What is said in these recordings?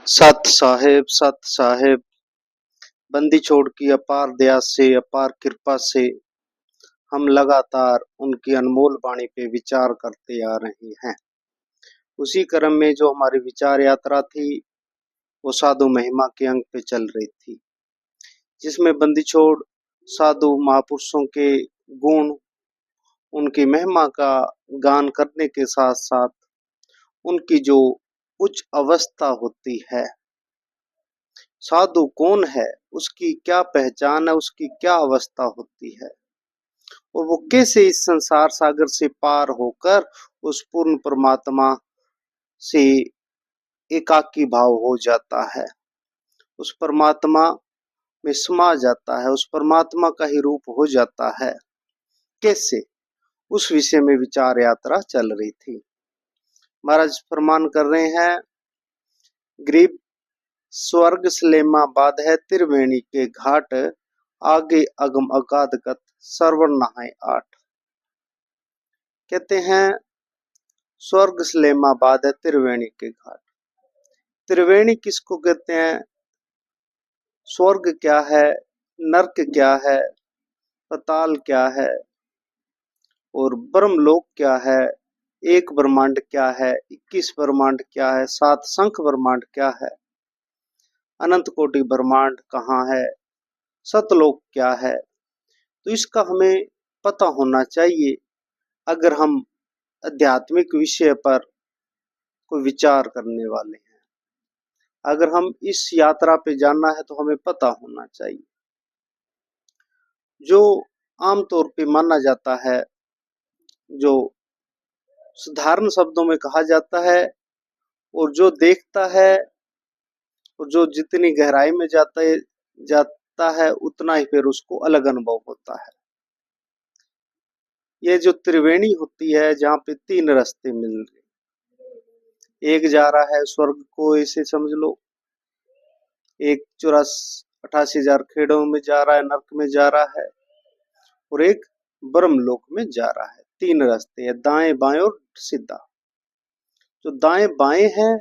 सत साहेब, बंदी छोड़ की अपार दया से, अपार कृपा से हम लगातार उनकी अनमोल वाणी पे विचार करते आ रहे हैं। उसी क्रम में जो हमारी विचार यात्रा थी, वो साधु महिमा के अंक पे चल रही थी, जिसमें बंदी छोड़ साधु महापुरुषों के गुण, उनकी महिमा का गान करने के साथ साथ उनकी जो उच्च अवस्था होती है, साधु कौन है, उसकी क्या पहचान है, उसकी क्या अवस्था होती है और वो कैसे इस संसार सागर से पार होकर उस पूर्ण परमात्मा से एकाकी भाव हो जाता है, उस परमात्मा में समा जाता है, उस परमात्मा का ही रूप हो जाता है, कैसे, उस विषय में विचार यात्रा चल रही थी। महाराज फरमान कर रहे हैं, गरीब स्वर्ग सलेमा बाद है त्रिवेणी के घाट, आगे अगम अगाध गत सरवर नहाए आठ। कहते हैं स्वर्ग सलेमा बाद है त्रिवेणी के घाट। त्रिवेणी किसको कहते हैं? स्वर्ग क्या है, नरक क्या है, पताल क्या है और ब्रह्मलोक क्या है, एक ब्रह्मांड क्या है, 21 ब्रह्मांड क्या है, 7 संख ब्रह्मांड क्या है, अनंत कोटि ब्रह्मांड कहाँ है, सतलोक क्या है। तो इसका हमें पता होना चाहिए अगर हम आध्यात्मिक विषय पर कोई विचार करने वाले हैं। अगर हम इस यात्रा पे जाना है तो हमें पता होना चाहिए। जो आमतौर पे माना जाता है, जो साधारण शब्दों में कहा जाता है, और जो देखता है और जो जितनी गहराई में जाता है उतना ही फिर उसको अलग अनुभव होता है। ये जो त्रिवेणी होती है, जहाँ पे 3 रास्ते मिल रहे, एक जा रहा है स्वर्ग को, ऐसे समझ लो, एक 88,000 खेड़ों में जा रहा है, नरक में जा रहा है, और एक ब्रह्मलोक में जा रहा है। 3 रास्ते हैं, दाएं बाएं और सीधा। जो दाएं बाएं हैं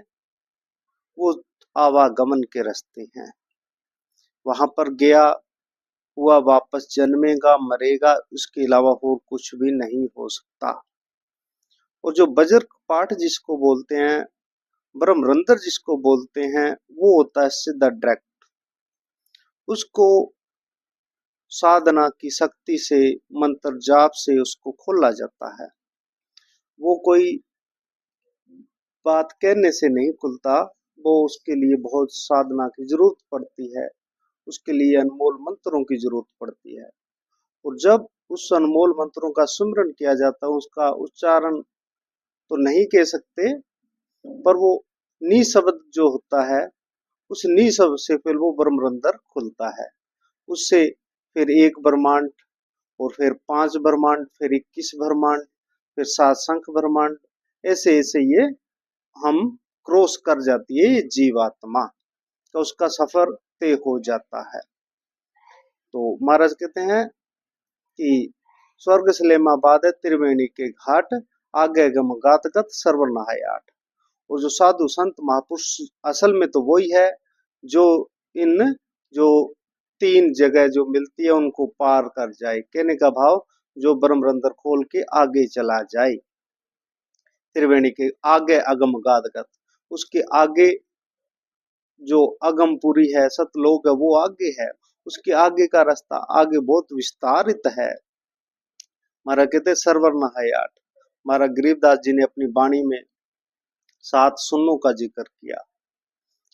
वो आवागमन के रास्ते हैं, वहां पर गया हुआ वापस जन्मेगा मरेगा, उसके अलावा और कुछ भी नहीं हो सकता। और जो वज्र पाठ जिसको बोलते हैं, ब्रह्मरंध्र जिसको बोलते हैं, वो होता है सीधा डायरेक्ट। उसको साधना की शक्ति से, मंत्र जाप से उसको खोला जाता है। वो कोई बात कहने से नहीं खुलता, वो उसके लिए बहुत साधना की जरूरत पड़ती है, उसके लिए अनमोल मंत्रों की जरूरत पड़ती है। और जब उस अनमोल मंत्रों का सुमिरन किया जाता है, उसका उच्चारण तो नहीं कह सकते, पर वो नी शब्द जो होता है, उस नी शब्द से फिर वो ब्रह्मरंध्र खुलता है। उससे फिर एक ब्रह्मांड, और फिर 5 ब्रह्मांड, फिर 21 ब्रह्मांड, फिर 7 शंख ब्रह्मांड, ऐसे ऐसे ये हम क्रॉस कर जाती है ये जीवात्मा, तो उसका सफर तय हो जाता है। तो महाराज कहते हैं कि स्वर्ग सलेमा बाद त्रिवेणी के घाट, आगे गम गात गत सर्वर नहाय आठ। और जो साधु संत महापुरुष असल में तो वही है जो इन जो 3 जगह जो मिलती है उनको पार कर जाए, कहने का भाव जो ब्रह्मरंध्र खोल के आगे चला जाए। त्रिवेणी के आगे अगम गादगत, उसके आगे जो अगमपुरी है, सतलोक है, वो आगे है, उसके आगे का रास्ता आगे बहुत विस्तारित है। महाराज कहते सरवर नहाय आठ। महाराज गरीबदास जी ने अपनी वाणी में 7 सुन्नों का जिक्र किया।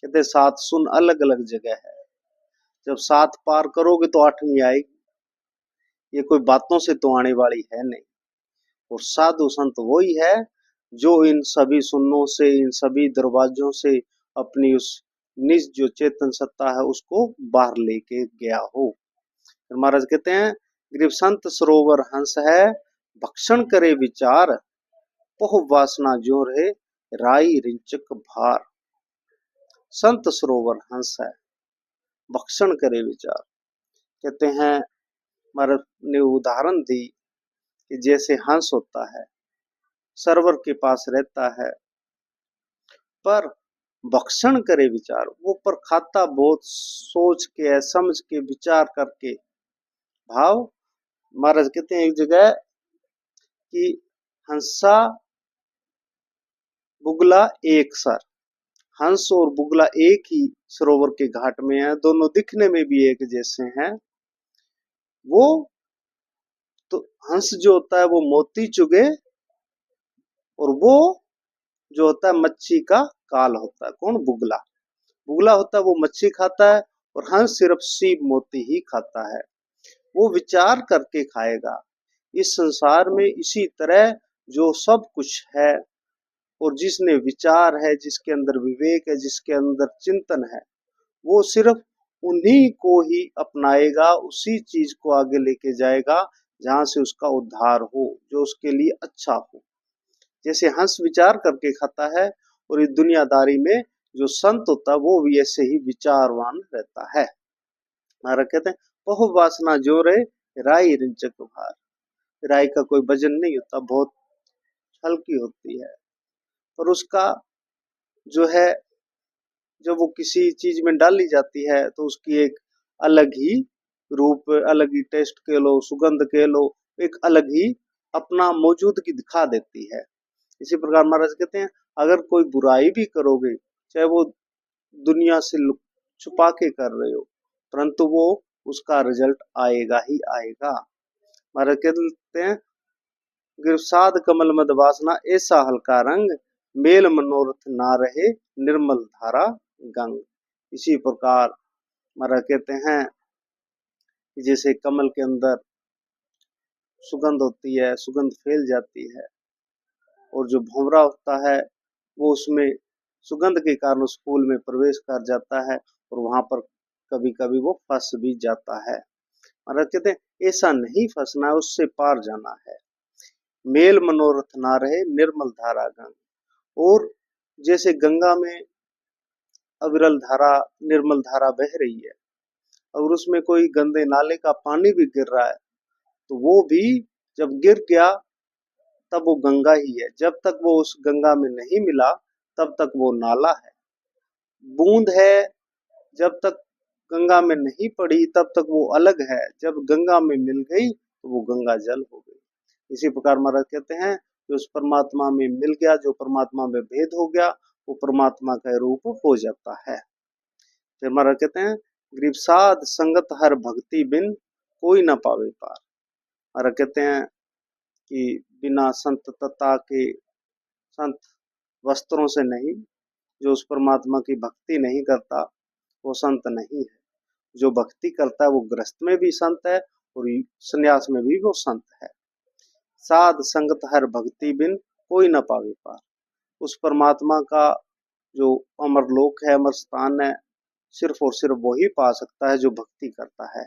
कहते 7 सुन अलग अलग जगह है, जब 7 पार करोगे तो 8वीं आएगी, ये कोई बातों से तो आने वाली है नहीं। और साधु संत वही है जो इन सभी सुन्नों से, इन सभी दरवाजों से अपनी उस निज जो चेतन सत्ता है उसको बाहर लेके गया हो। फिर महाराज कहते हैं, गरीब संत सरोवर हंस है, भक्षण करे विचार, पोह वासना जो रहे, राई रिंचक भार। संत सरोवर हंस है, भक्षण करे विचार। कहते हैं, महाराज ने उदाहरण दी कि जैसे हंस होता है, सरोवर के पास रहता है, पर भक्षण करे विचार, वो पर खाता बहुत सोच के समझ के विचार करके भाव। महाराज कहते हैं एक जगह कि हंसा बुगला एक सर, हंस और बुगला एक ही सरोवर के घाट में है, दोनों दिखने में भी एक जैसे हैं। वो तो हंस जो होता है वो मोती चुगे, और वो जो होता है मच्छी का काल होता है। कौन? बुगला। बुगला होता है वो मच्छी खाता है, और हंस सिर्फ सीप मोती ही खाता है। वो विचार करके खाएगा। इस संसार में इसी तरह जो सब कुछ है, और जिसने विचार है, जिसके अंदर विवेक है, जिसके अंदर चिंतन है, वो सिर्फ उन्हीं को ही अपनाएगा, उसी चीज को आगे लेके जाएगा जहां से उसका उद्धार हो, जो उसके लिए अच्छा हो। जैसे हंस विचार करके खाता है, और इस दुनियादारी में जो संत होता है वो भी ऐसे ही विचारवान रहता है। महाराज कहते हैं बहु वासना जो रे राई रिंचक भार। राई का कोई वजन नहीं होता, बहुत हल्की होती है, और उसका जो है, जब वो किसी चीज में डाली जाती है तो उसकी एक अलग ही रूप, अलग ही टेस्ट कह लो, सुगंध कह लो, एक अलग ही अपना मौजूदगी दिखा देती है। इसी प्रकार महाराज कहते हैं अगर कोई बुराई भी करोगे, चाहे वो दुनिया से छुपा के कर रहे हो, परंतु वो उसका रिजल्ट आएगा ही आएगा। महाराज कहते हैं गिरसाद कमल मद वासना ऐसा हल्का रंग, मेल मनोरथ ना रहे निर्मल धारा गंग। इसी प्रकार महाराज कहते हैं कि जैसे कमल के अंदर सुगंध होती है, सुगंध फैल जाती है, और जो भंवरा होता है वो उसमें सुगंध के कारण उस फूल में प्रवेश कर जाता है, और वहां पर कभी कभी वो फंस भी जाता है। महाराज कहते हैं ऐसा नहीं फंसना है, उससे पार जाना है। मेल मनोरथ ना रहे निर्मल धारा गंग। और जैसे गंगा में अविरल धारा, निर्मल धारा बह रही है, और उसमें कोई गंदे नाले का पानी भी गिर रहा है, तो वो भी जब गिर गया तब वो गंगा ही है। जब तक वो उस गंगा में नहीं मिला तब तक वो नाला है। बूंद है, जब तक गंगा में नहीं पड़ी तब तक वो अलग है, जब गंगा में मिल गई तो वो गंगा जल हो गई। इसी प्रकार महाराज कहते हैं कि उस परमात्मा में मिल गया, जो परमात्मा में भेद हो गया, वो परमात्मा का रूप हो जाता है। फिर महाराज कहते हैं ग्रीवसाद संगत हर भक्ति बिन कोई ना पावे पार। महाराज कहते हैं कि बिना संतता के, संत वस्त्रों से नहीं, जो उस परमात्मा की भक्ति नहीं करता वो संत नहीं है। जो भक्ति करता है वो गृहस्थ में भी संत है, और संन्यास में भी वो संत है। साध संगत हर भक्ति बिन कोई न पावे पार। उस परमात्मा का जो अमर लोक है, अमर स्थान है, सिर्फ और सिर्फ वही पा सकता है जो भक्ति करता है।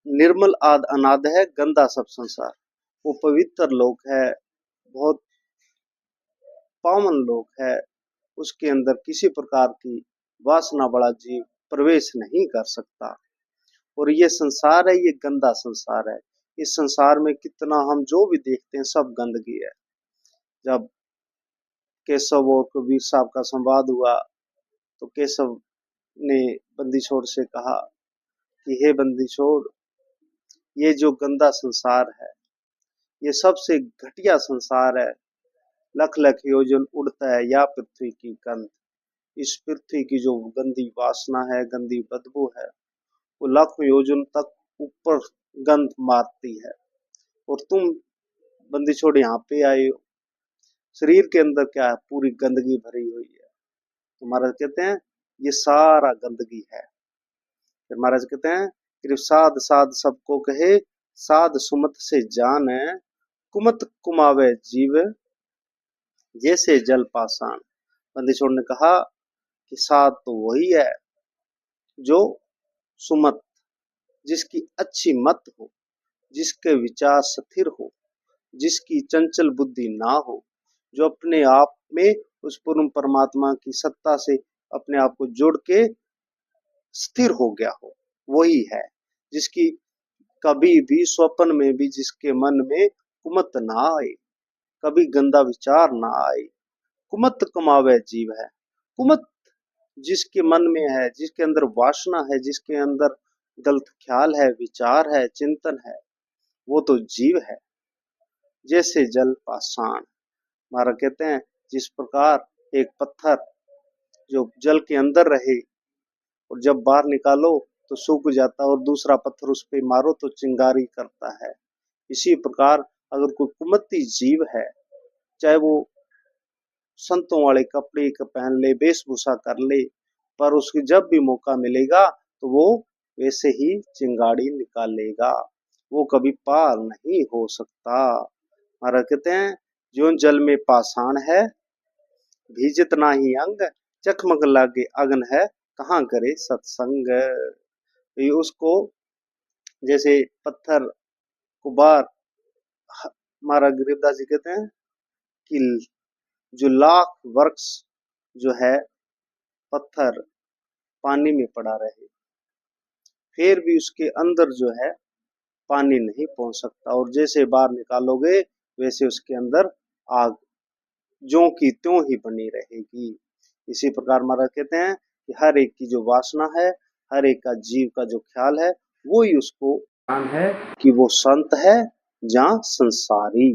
निर्मल आद अनाद है गंदा सब संसार। वो पवित्र लोक है, बहुत पावन लोक है, उसके अंदर किसी प्रकार की वासना वाला जीव प्रवेश नहीं कर सकता। और ये संसार है, ये गंदा संसार है। इस संसार में कितना हम जो भी देखते हैं सब गंदगी है। जब केशव और कबीर साहब का संवाद हुआ तो केशव ने बंदी छोड़ से कहा कि हे बंदी छोड़, ये जो गंदा संसार है ये सबसे घटिया संसार है। लख लख योजन उड़ता है या पृथ्वी की गंध। इस पृथ्वी की जो गंदी वासना है, गंदी बदबू है, वो लाखों योजन तक ऊपर गंध मारती है। और तुम बंदी छोड़ यहाँ पे आए हो, शरीर के अंदर क्या है? पूरी गंदगी भरी हुई है। तो महाराज कहते हैं ये सारा गंदगी है। फिर महाराज कहते हैं कि साध साध सबको कहे, साध सुमत से जान है, कुमत कुमावे जीव जैसे जल पाषाण। बंदी छोड़ ने कहा कि साध तो वही है जो सुमत, जिसकी अच्छी मत हो, जिसके विचार स्थिर हो, जिसकी चंचल बुद्धि ना हो, जो अपने आप में उस पूर्ण परमात्मा की सत्ता से अपने आप को जोड़ के स्थिर हो गया हो, वही है। जिसकी कभी भी स्वप्न में भी जिसके मन में कुमत ना आए, कभी गंदा विचार ना आए, कुमत कमावे जीव है। कुमत जिसके मन में है, जिसके अंदर वासना है, जिसके अंदर गलत ख्याल है, विचार है, चिंतन है, वो तो जीव है। जैसे जल पाषाण, महाराज कहते हैं जिस प्रकार एक पत्थर जो जल के अंदर रहे और जब बाहर निकालो तो सूख जाता, और दूसरा पत्थर उस पे मारो तो चिंगारी करता है। इसी प्रकार अगर कोई कुमती जीव है, चाहे वो संतों वाले कपड़े पहन ले, वेशभूषा कर ले, पर उसकी जब भी मौका मिलेगा तो वो वैसे ही चिंगाड़ी निकालेगा, वो कभी पार नहीं हो सकता। महाराज कहते हैं जो जल में पाषाण है, भीजत नाही अंग, चकमक लागे अगन है, कहाँ करे सत्संग। ये उसको जैसे पत्थर को बार, महाराज गरीबदास जी कहते हैं कि जो लाख वर्ष जो है पत्थर पानी में पड़ा रहे, फिर भी उसके अंदर जो है पानी नहीं पहुंच सकता, और जैसे बाहर निकालोगे वैसे उसके अंदर आग ज्यों की त्यों ही बनी रहेगी। इसी प्रकार महाराज कहते हैं कि हर एक की जो वासना है, हर एक का जीव का जो ख्याल है, वो ही उसको है कि वो संत है जहाँ संसारी।